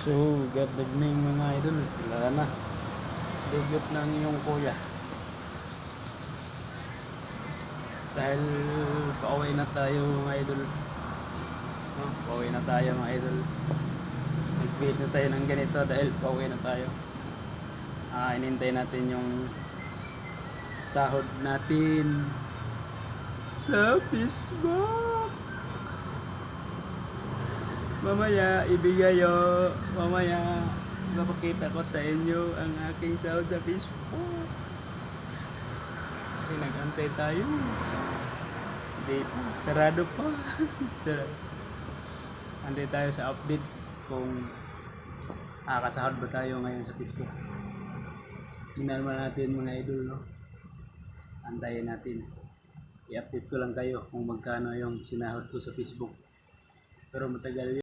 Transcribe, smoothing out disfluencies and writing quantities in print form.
So, good evening mga idol. Wala na. Dugyot ng iyong kuya. Dahil pauwi na tayo mga idol. No? Pauwi na tayo mga idol. Nag-face na tayo ng ganito dahil pauwi na tayo. Inintay natin yung sahod natin sa Facebook. Mamaya ibigay yo. Mamaya mapakita ko sa inyo ang aking sahod sa Facebook. Kasi nag-antay tayo. Hindi pa. Sarado pa. Antay tayo sa update kung kasahod ba tayo ngayon sa Facebook. Tingnan naman natin mga idol, no? Antayin natin. I-update ko lang kayo kung magkano yung sinahod ko sa Facebook. Pero matagal yun.